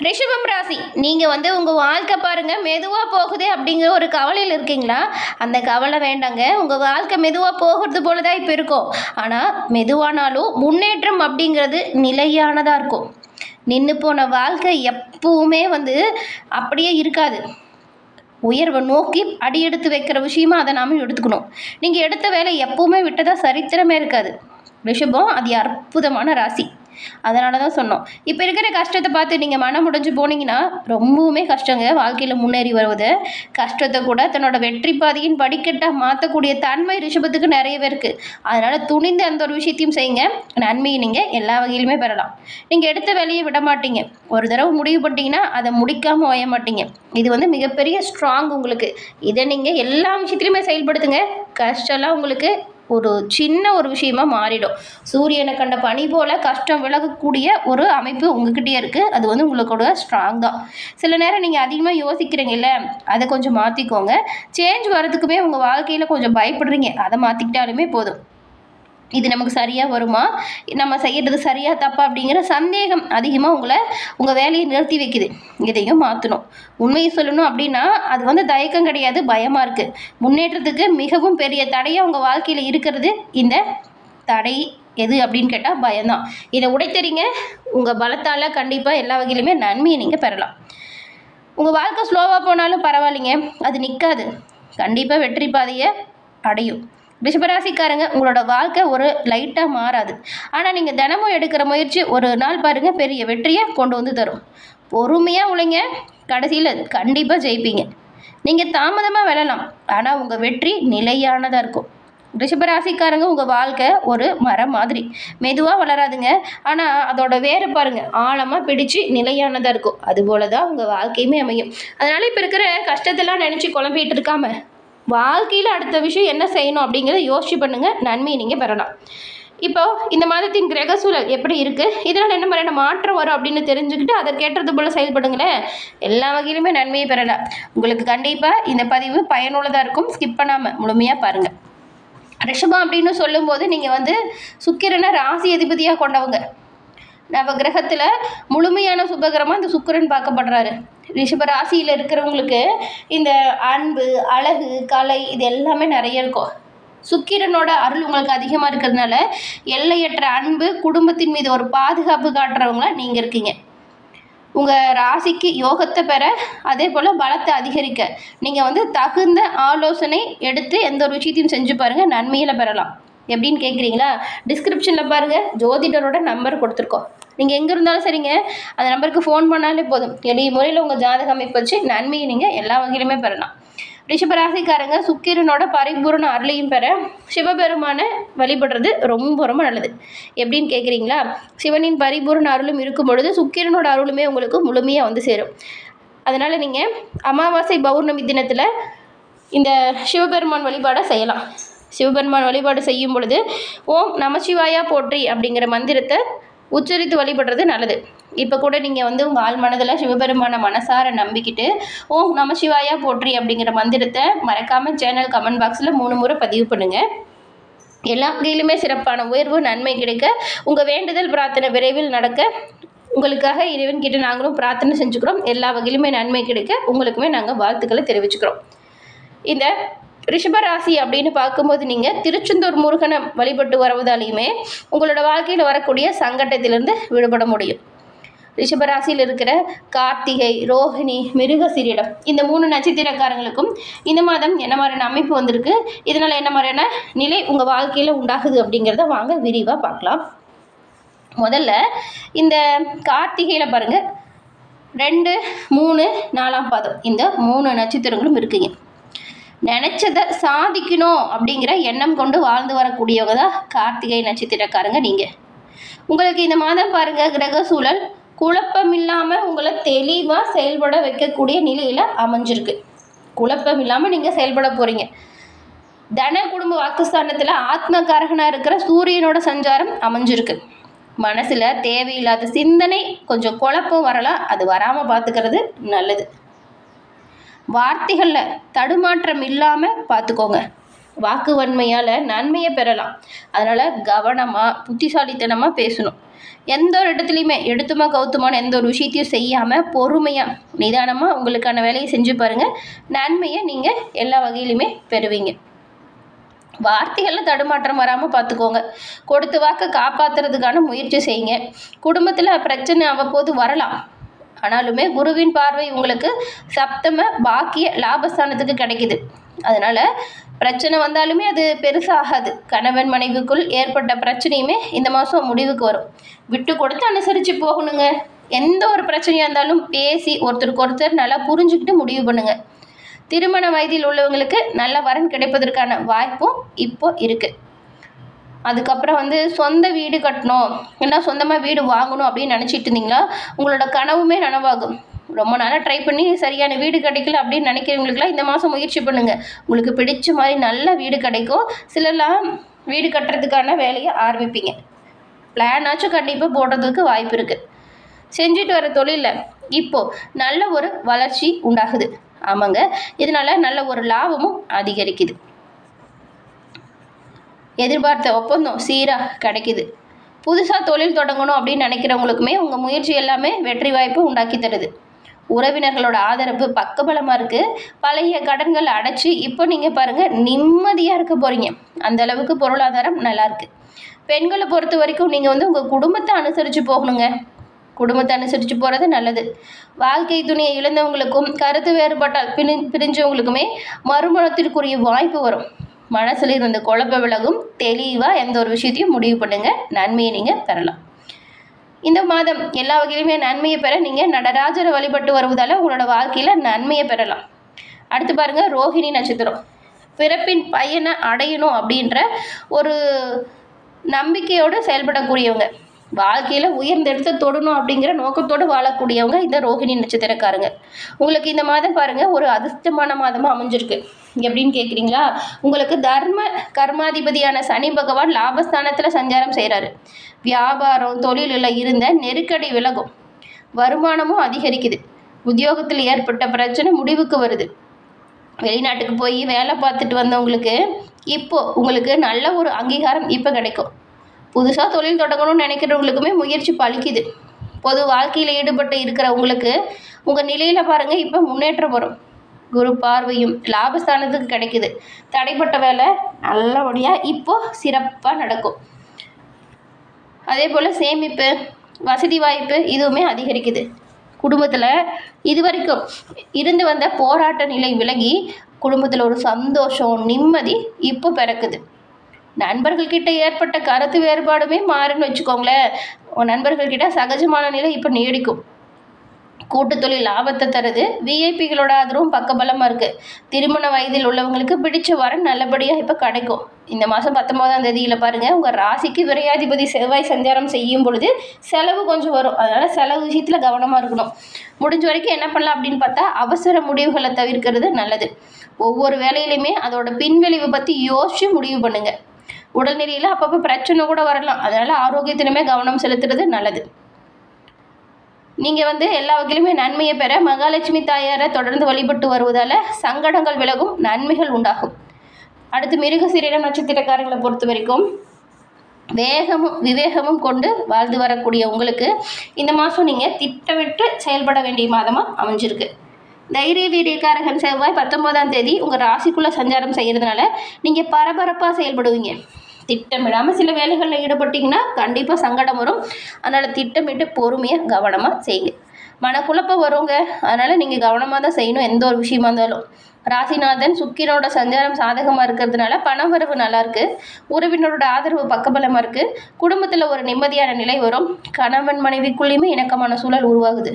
ரிஷபம் ராசி, நீங்கள் உங்கள் வாழ்க்கை பாருங்கள் மெதுவாக போகுது அப்படிங்கிற ஒரு கவலையில் இருக்கீங்களா? அந்த கவலை வேண்டாங்க. உங்கள் வாழ்க்கை மெதுவாக போகிறது போல தான் இப்போ இருக்கும். ஆனால் மெதுவானாலும் முன்னேற்றம் அப்படிங்கிறது நிலையானதாக இருக்கும். நின்று போன வாழ்க்கை எப்பவுமே அப்படியே இருக்காது. உயர்வை நோக்கி அடி எடுத்து வைக்கிற விஷயமா அதை நாம எடுத்துக்கணும். நீங்கள் எடுத்த வேலை எப்பவுமே விட்டதா சரித்திரமே இருக்காது. ரிஷபம் அது அற்புதமான ராசி. அதனால தான் சொன்னோம். இப்போ இருக்கிற கஷ்டத்தை பார்த்து நீங்கள் மனம் முடிஞ்சு போனீங்கன்னா ரொம்பவுமே கஷ்டங்க வாழ்க்கையில் முன்னேறி வருவது. கஷ்டத்தை கூட தன்னோட வெற்றி பாதையின் படிக்கட்டாக மாற்றக்கூடிய தன்மை ரிஷபத்துக்கு நிறையவே இருக்குது. அதனால் துணிந்து அந்த ஒரு விஷயத்தையும் செய்யுங்க. நன்மையை நீங்கள் எல்லா வகையிலுமே பெறலாம். நீங்கள் எடுத்த வேலையை விட மாட்டீங்க. ஒரு தடவை முடிவு பண்ணிட்டீங்கன்னா அதை முடிக்காமல் ஓய மாட்டீங்க. இது மிகப்பெரிய ஸ்ட்ராங் உங்களுக்கு. இதை நீங்கள் எல்லா விஷயத்துலையுமே செயல்படுத்துங்க. கஷ்டம்லாம் உங்களுக்கு ஒரு சின்ன ஒரு விஷயமா மாறிடும். சூரியனை கண்ட பனி போல் கஷ்டம் விலகக்கூடிய ஒரு அமைப்பு உங்ககிட்டயே இருக்குது. அது உங்களோட ஸ்ட்ராங் தான். சில நேரம் நீங்கள் அதிகமாக யோசிக்கிறீங்கல்ல, அதை கொஞ்சம் மாற்றிக்கோங்க. சேஞ்ச் வரதுக்குமே உங்கள் வாழ்க்கையில் கொஞ்சம் பயப்படுறீங்க. அதை மாற்றிக்கிட்டாலுமே போதும். இது நமக்கு சரியாக வருமா, நம்ம செய்கிறது சரியாக தப்பா அப்படிங்கிற சந்தேகம் அதிகமாக உங்கள் வேலையை நிறுத்தி வைக்குது. இதையும் மாற்றணும். உண்மையை சொல்லணும் அப்படின்னா அது தயக்கம் கிடையாது, பயமாக இருக்குது. முன்னேற்றத்துக்கு மிகவும் பெரிய தடையாக உங்கள் வாழ்க்கையில் இருக்கிறது இந்த தடை எது அப்படின்னு கேட்டால் பயம்தான். இதை உடைத்தறீங்க. உங்கள் பலத்தால் கண்டிப்பாக எல்லா வகையிலுமே நன்மையை நீங்கள் பெறலாம். உங்கள் வாழ்க்கை ஸ்லோவாக போனாலும் பரவாயில்லைங்க, அது நிற்காது. கண்டிப்பாக வெற்றி பாதையை அடையும். ரிஷபராசிக்காரங்க, உங்களோட வாழ்க்கை ஒரு லைட்டாக மாறாது. ஆனால் நீங்கள் தினமும் எடுக்கிற முயற்சி ஒரு நாள் பாருங்கள் பெரிய வெற்றியை கொண்டு தரும். பொறுமையாக உழைங்க, கடைசியில் கண்டிப்பாக ஜெயிப்பீங்க. நீங்கள் தாமதமாக வெல்லலாம், ஆனால் உங்கள் வெற்றி நிலையானதாக இருக்கும். ரிஷபராசிக்காரங்க, உங்கள் வாழ்க்கை ஒரு மரம் மாதிரி மெதுவாக வளராதுங்க. ஆனால் அதோட வேறு பாருங்கள் ஆழமாக பிடிச்சு நிலையானதாக இருக்கும். அதுபோல தான் உங்கள் வாழ்க்கையுமே அமையும். அதனால் இப்போ இருக்கிற கஷ்டத்தெல்லாம் நினச்சி குழம்பிட்டு இருக்காமல் வாழ்க்கையில் அடுத்த விஷயம் என்ன செய்யணும் அப்படிங்கிறத யோசிச்சு பண்ணுங்கள். நன்மையை நீங்கள் பெறலாம். இப்போது இந்த மாதத்தின் கிரக சூழல் எப்படி இருக்குது, இதனால் என்ன மாதிரியான மாற்றம் வரும் அப்படின்னு தெரிஞ்சுக்கிட்டு அதற்கேற்றது போல் செயல்படுங்களேன். எல்லா வகையிலுமே நன்மையை பெறலாம். உங்களுக்கு கண்டிப்பாக இந்த பதிவு பயனுள்ளதாக இருக்கும். ஸ்கிப் பண்ணாமல் முழுமையாக பாருங்கள். ரிஷபம் அப்படின்னு சொல்லும்போது நீங்கள் சுக்கிரனை ராசி அதிபதியாக கொண்டவங்க. நவகிரகத்தில் முழுமையான சுபகிரமாக இந்த சுக்கிரன் பார்க்கப்படுறாரு. ரிஷப ராசியில் இருக்கிறவங்களுக்கு இந்த அன்பு, அழகு, கலை இது எல்லாமே நிறைய இருக்கும். சுக்கிரனோட அருள் உங்களுக்கு அதிகமாக இருக்கிறதுனால எல்லையற்ற அன்பு, குடும்பத்தின் மீது ஒரு பாதுகாப்பு காட்டுறவங்கள நீங்கள் இருக்கீங்க. உங்கள் ராசிக்கு யோகத்தை பெற, அதே போல் பலத்தை அதிகரிக்க நீங்கள் தகுந்த ஆலோசனை எடுத்து எந்த ஒரு விஷயத்தையும் செஞ்சு பாருங்கள். நன்மையில் பெறலாம். எப்படின்னு கேட்குறீங்களா? டிஸ்கிரிப்ஷனில் பாருங்கள், ஜோதிடரோட நம்பர் கொடுத்துருக்கோம். நீங்கள் எங்கே இருந்தாலும் சரிங்க, அந்த நம்பருக்கு ஃபோன் பண்ணாலே போதும். எளிய முறையில் உங்கள் ஜாதக அமைப்பு வச்சு நன்மையை நீங்கள் எல்லா வகையிலுமே பெறலாம். ரிஷபராசிக்காரங்க, சுக்கிரனோட பரிபூர்ண அருளையும் பெற சிவபெருமானை வழிபடுறது ரொம்ப ரொம்ப நல்லது. எப்படின்னு கேட்குறீங்களா? சிவனின் பரிபூர்ண அருளும் இருக்கும் பொழுது சுக்கிரனோட அருளுமே உங்களுக்கு முழுமையாக சேரும். அதனால் நீங்கள் அமாவாசை பௌர்ணமி தினத்தில் இந்த சிவபெருமான் வழிபாடை செய்யலாம். சிவபெருமான் வழிபாடு செய்யும் பொழுது ஓம் நமசிவாயா போற்றி அப்படிங்கிற மந்திரத்தை உச்சரித்து வழிபடுறது நல்லது. இப்போ கூட நீங்கள் உங்கள் ஆள் மனதில் சிவபெருமான மனசார நம்பிக்கிட்டு ஓம் நமசிவாயா போற்றி அப்படிங்கிற மந்திரத்தை மறக்காமல் சேனல் கமெண்ட் பாக்ஸில் 3 முறை பதிவு பண்ணுங்கள். எல்லா வகையிலுமே சிறப்பான உயர்வு, நன்மை கிடைக்க, உங்கள் வேண்டுதல் பிரார்த்தனை விரைவில் நடக்க உங்களுக்காக இறைவன்கிட்ட நாங்களும் பிரார்த்தனை செஞ்சுக்கிறோம். எல்லா வகையிலுமே நன்மை கிடைக்க உங்களுக்குமே நாங்கள் வாழ்த்துக்களை தெரிவிச்சுக்கிறோம். இந்த ரிஷபராசி அப்படின்னு பார்க்கும்போது நீங்கள் திருச்செந்தூர் முருகனை வழிபட்டு வருவதாலையுமே உங்களோட வாழ்க்கையில் வரக்கூடிய சங்கடத்திலிருந்து விடுபட முடியும். ரிஷபராசியில் இருக்கிற கார்த்திகை, ரோஹிணி, மிருகசீரிடம் இந்த 3 நட்சத்திரக்காரங்களுக்கும் இந்த மாதம் என்ன மாதிரியான அமைப்பு வந்திருக்கு, இதனால் என்ன மாதிரியான நிலை உங்கள் வாழ்க்கையில் உண்டாகுது அப்படிங்கிறத வாங்க விரிவாக பார்க்கலாம். முதல்ல இந்த கார்த்திகையில் பாருங்கள் 2, 3, 4ஆம் பாதம் இந்த 3 நட்சத்திரங்களும் இருக்குங்க. நினச்சதை சாதிக்கணும் அப்படிங்கிற எண்ணம் கொண்டு வாழ்ந்து வரக்கூடியவங்க தான் கார்த்திகை நட்சத்திரக்காரங்க நீங்கள். உங்களுக்கு இந்த மாதம் பாருங்கள் கிரக சூழல் குழப்பம் இல்லாமல் உங்களை தெளிவாக செயல்பட வைக்கக்கூடிய நிலையில் அமைஞ்சிருக்கு. குழப்பம் இல்லாமல் நீங்கள் செயல்பட போகிறீங்க. தன குடும்ப வாக்குஸ்தானத்தில் ஆத்மகாரகனாக இருக்கிற சூரியனோட சஞ்சாரம் அமைஞ்சிருக்கு. மனசில் தேவையில்லாத சிந்தனை, கொஞ்சம் குழப்பம் வரலாம், அது வராமல் பார்த்துக்கிறது நல்லது. வார்த்தைகளில் தடுமாற்றம் இல்லாமல் பார்த்துக்கோங்க. வாக்கு வன்மையால் நன்மையை பெறலாம். அதனால் கவனமாக புத்திசாலித்தனமாக பேசணும். எந்த ஒரு இடத்துலையுமே எடுத்துமா கவுத்துமான எந்த ஒரு விஷயத்தையும் செய்யாமல் பொறுமையாக நிதானமாக உங்களுக்கான வேலையை செஞ்சு பாருங்கள். நன்மையை நீங்கள் எல்லா வகையிலுமே பெறுவீங்க. வார்த்தைகளில் தடுமாற்றம் வராமல் பார்த்துக்கோங்க. கொடுத்த வாக்கை காப்பாற்றுறதுக்கான முயற்சி செய்யுங்க. குடும்பத்தில் பிரச்சனை அவ்வப்போது வரலாம். ஆனாலுமே குருவின் பார்வை உங்களுக்கு சப்தம பாக்கிய லாபஸ்தானத்துக்கு கிடைக்குது. அதனால் பிரச்சனை வந்தாலுமே அது பெருசாகாது. கணவன் மனைவிக்குள் ஏற்பட்ட பிரச்சனையுமே இந்த மாதம் முடிவுக்கு வரும். விட்டு கொடுத்து அனுசரித்து போகணுங்க. எந்த ஒரு பிரச்சனையாக இருந்தாலும் பேசி ஒருத்தருக்கு ஒருத்தர் நல்லா புரிஞ்சுக்கிட்டு முடிவு பண்ணுங்கள். திருமண வயதில் உள்ளவங்களுக்கு நல்ல வரன் கிடைப்பதற்கான வாய்ப்பும் இப்போ இருக்குது. அதுக்கப்புறம் சொந்த வீடு கட்டணும், இல்லை சொந்தமாக வீடு வாங்கணும் அப்படின்னு நினச்சிட்டு இருந்தீங்களா, உங்களோட கனவுமே நனவாகும். ரொம்ப நாளாக ட்ரை பண்ணி சரியான வீடு கிடைக்கல அப்படின்னு நினைக்கிறவங்களுக்குலாம் இந்த மாதம் முயற்சி பண்ணுங்கள். உங்களுக்கு பிடிச்ச மாதிரி நல்ல வீடு கிடைக்கும். சிலர்லாம் வீடு கட்டுறதுக்கான வேலையை ஆரம்பிப்பீங்க. பிளானாச்சும் கண்டிப்பாக போடுறதுக்கு வாய்ப்பு இருக்குது. செஞ்சுட்டு வர தொழிலில் இப்போது நல்ல ஒரு வளர்ச்சி உண்டாகுது. ஆமாங்க, இதனால் நல்ல ஒரு லாபமும் அதிகரிக்குது. எதிர்பார்த்த ஒப்பந்தம் சீராக கிடைக்குது. புதுசாக தொழில் தொடங்கணும் அப்படின்னு நினைக்கிறவங்களுக்குமே உங்கள் முயற்சி எல்லாமே வெற்றி வாய்ப்பு உண்டாக்கி தருது. உறவினர்களோட ஆதரவு பக்கபலமாக இருக்குது. பழைய கடன்கள் அடைச்சி இப்போ நீங்கள் பாருங்கள் நிம்மதியாக இருக்க போகிறீங்க. அந்த அளவுக்கு பொருளாதாரம் நல்லாயிருக்கு. பெண்களை பொறுத்த வரைக்கும் நீங்கள் உங்கள் குடும்பத்தை அனுசரித்து போகணுங்க. குடும்பத்தை அனுசரித்து போகிறது நல்லது. வாழ்க்கை துணையை இழந்தவங்களுக்கும் கருத்து வேறுபாட்டால் பிரிஞ்சவங்களுக்குமே மறுமணத்திற்குரிய வாய்ப்பு வரும். மனசில் இருந்த குழப்ப விலகும். தெளிவாக எந்த ஒரு விஷயத்தையும் முடிவு பண்ணுங்கள். நன்மையை நீங்கள் பெறலாம். இந்த மாதம் எல்லா வகையிலுமே நன்மையை பெற நீங்கள் நடராஜரை வழிபட்டு வருவதால் உங்களோட வாழ்க்கையில் நன்மையை பெறலாம். அடுத்து பாருங்கள், ரோஹிணி நட்சத்திரம். பிறப்பின் பயனை அடையணும் அப்படின்ற ஒரு நம்பிக்கையோடு செயல்படக்கூடியவங்க. வாழ்க்கையில் உயர்ந்தெடுத்து தொடணும் அப்படிங்கிற நோக்கத்தோடு வாழக்கூடியவங்க இந்த ரோஹிணி நட்சத்திரக்காரங்க. உங்களுக்கு இந்த மாதம் பாருங்கள் ஒரு அதிர்ஷ்டமான மாதமாக அமைஞ்சிருக்கு. எப்படின்னு கேட்குறீங்களா? உங்களுக்கு தர்ம கர்மாதிபதியான சனி பகவான் லாபஸ்தானத்தில் சஞ்சாரம் செய்கிறாரு. வியாபாரம் தொழிலில் இருந்த நெருக்கடி விலகும். வருமானமும் அதிகரிக்குது. உத்தியோகத்தில் ஏற்பட்ட பிரச்சனை முடிவுக்கு வருது. வெளிநாட்டுக்கு போய் வேலை பார்த்துட்டு வந்தவங்களுக்கு இப்போது உங்களுக்கு நல்ல ஒரு அங்கீகாரம் இப்போ கிடைக்கும். புதுசாக தொழில் தொடங்கணும்னு நினைக்கிறவங்களுக்குமே முயற்சி பலிக்குது. பொது வாழ்க்கையில் ஈடுபட்டு இருக்கிறவங்களுக்கு உங்கள் நிலையில் பாருங்கள் இப்போ முன்னேற்றம் வரும். குரு பார்வையும் லாபஸ்தானத்துக்கு கிடைக்குது. தடைப்பட்ட வேலை நல்லபடியாக இப்போது சிறப்பாக நடக்கும். அதே போல் சேமிப்பு வசதி வாய்ப்பு இதுவுமே அதிகரிக்குது. குடும்பத்தில் இதுவரைக்கும் இருந்து வந்த போராட்ட நிலை விலகி குடும்பத்தில் ஒரு சந்தோஷம் நிம்மதி இப்போ பிறக்குது. நண்பர்கள்கிட்ட ஏற்பட்ட கருத்து வேறுபாடுமே மாறுன்னு வச்சுக்கோங்களேன். நண்பர்கள்கிட்ட சகஜமான நிலை இப்போ நீடிக்கும். கூட்டு தொழில் லாபத்தை தருது. விஐபிகளோட ஆதரவும் பக்கபலமாக இருக்குது. திருமண வயதில் உள்ளவங்களுக்கு பிடிச்ச வரன் நல்லபடியாக இப்போ கிடைக்கும். இந்த மாதம் 19ஆம் தேதியில் பாருங்கள், உங்கள் ராசிக்கு விரையாதிபதி செவ்வாய் சஞ்சாரம் செய்யும் பொழுது செலவு கொஞ்சம் வரும். அதனால் செலவு விஷயத்தில் கவனமாக இருக்கணும். முடிஞ்ச வரைக்கும் என்ன பண்ணலாம் அப்படின்னு பார்த்தா அவசர முடிவுகளை தவிர்க்கிறது நல்லது. ஒவ்வொரு வேலையிலையுமே அதோட பின்விளைவு பற்றி யோசித்து முடிவு பண்ணுங்கள். உடல்நிலையில் அப்பப்போ பிரச்சனை கூட வரலாம். அதனால் ஆரோக்கியத்திலுமே கவனம் செலுத்துறது நல்லது. நீங்கள் எல்லா வகையிலுமே நன்மையை பெற மகாலட்சுமி தாயாரை தொடர்ந்து வழிபட்டு வருவதால் சங்கடங்கள் விலகும், நன்மைகள் உண்டாகும். அடுத்து மிருகசீரிடம் நட்சத்திரக்காரங்களை பொறுத்த வரைக்கும் வேகமும் விவேகமும் கொண்டு வாழ்ந்து வரக்கூடிய உங்களுக்கு இந்த மாதம் நீங்கள் திட்டமிட்டு செயல்பட வேண்டிய மாதமாக அமைஞ்சிருக்கு. தைரிய வீரியக்காரகன் செவ்வாய் 19ஆம் தேதி உங்கள் ராசிக்குள்ளே சஞ்சாரம் செய்கிறதுனால நீங்கள் பரபரப்பாக செயல்படுவீங்க. திட்டமிடாமல் சில வேலைகளில் ஈடுபட்டிங்கன்னா கண்டிப்பாக சங்கடம் வரும். அதனால் திட்டமிட்டு பொறுமையாக கவனமாக செய்யுங்க. மனக்குழப்பம் வருங்க. அதனால் நீங்கள் கவனமாக தான் செய்யணும் எந்த ஒரு விஷயமா இருந்தாலும். ராசிநாதன் சுக்கிரனோட சஞ்சாரம் சாதகமாக இருக்கிறதுனால பணவரவு நல்லாயிருக்கு. உறவினரோட ஆதரவு பக்கபலமாக இருக்குது. குடும்பத்தில் ஒரு நிம்மதியான நிலை வரும். கணவன் மனைவிக்குள்ளேயுமே இணக்கமான சூழல் உருவாகுது.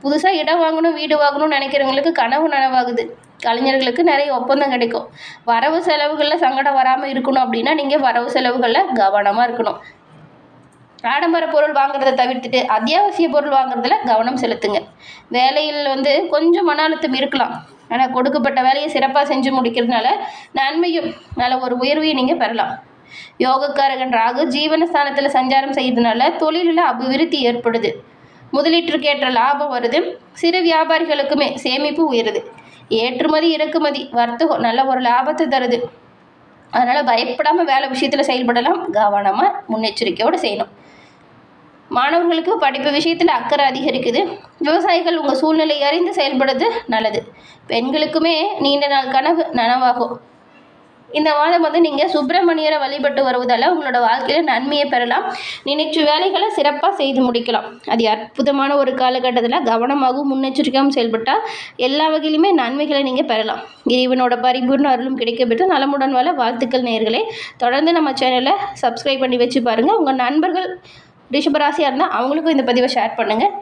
புதுசாக இடம் வாங்கணும் வீடு வாங்கணும்னு நினைக்கிறவங்களுக்கு கனவு நனவாகுது. கலைஞர்களுக்கு நிறைய ஒப்பந்தம் கிடைக்கும். வரவு செலவுகளில் சங்கடம் வராமல் இருக்கணும் அப்படின்னா நீங்கள் வரவு செலவுகளில் கவனமாக இருக்கணும். ஆடம்பர பொருள் வாங்குறதை தவிர்த்துட்டு அத்தியாவசிய பொருள் வாங்குறதுல கவனம் செலுத்துங்க. வேலையில் கொஞ்சம் மன அழுத்தம் இருக்கலாம். ஆனால் கொடுக்கப்பட்ட வேலையை சிறப்பாக செஞ்சு முடிக்கிறதுனால நன்மையும் நல்ல ஒரு உயர்வையும் நீங்கள் பெறலாம். யோகக்காரகன் ராகு ஜீவனஸ்தானத்தில் சஞ்சாரம் செய்யறதுனால தொழிலில் அபிவிருத்தி ஏற்படுது. முதலீட்டிற்கு ஏற்ற லாபம் வருது. சிறு வியாபாரிகளுக்குமே சேமிப்பு உயருது. ஏற்றுமதி இறக்குமதி வர்த்தகம் நல்ல ஒரு லாபத்தை தருது. அதனால் பயப்படாமல் வேலை விஷயத்தில் செயல்படலாம். கவனமாக முன்னெச்சரிக்கையோடு செய்யணும். மாணவர்களுக்கு படிப்பு விஷயத்தில் அக்கறை அதிகரிக்குது. விவசாயிகள் உங்கள் சூழ்நிலை அறிந்து செயல்படுறது நல்லது. பெண்களுக்குமே நீண்ட நாள் கனவு நனவாகும். இந்த மாதம் நீங்கள் சுப்பிரமணியரை வழிபட்டு வருவதால் உங்களோட வாழ்க்கையில் நன்மையை பெறலாம். நினைச்ச வேலைகளை சிறப்பாக செய்து முடிக்கலாம். அது அற்புதமான ஒரு காலகட்டத்தில் கவனமாகவும் முன்னெச்சரிக்கையாகவும் செயல்பட்டால் எல்லா வகையிலுமே நன்மைகளை நீங்கள் பெறலாம். இறைவனோட பரிபூர்ண அருளும் கிடைக்கப்பெற்று நலமுடன் வாழ வாழ்த்துக்கள் நேயர்களே. தொடர்ந்து நம்ம சேனலை சப்ஸ்கிரைப் பண்ணி வச்சு பாருங்கள். உங்கள் நண்பர்கள் ரிஷபராசியாக இருந்தால் அவங்களுக்கும் இந்த பதிவை ஷேர் பண்ணுங்கள்.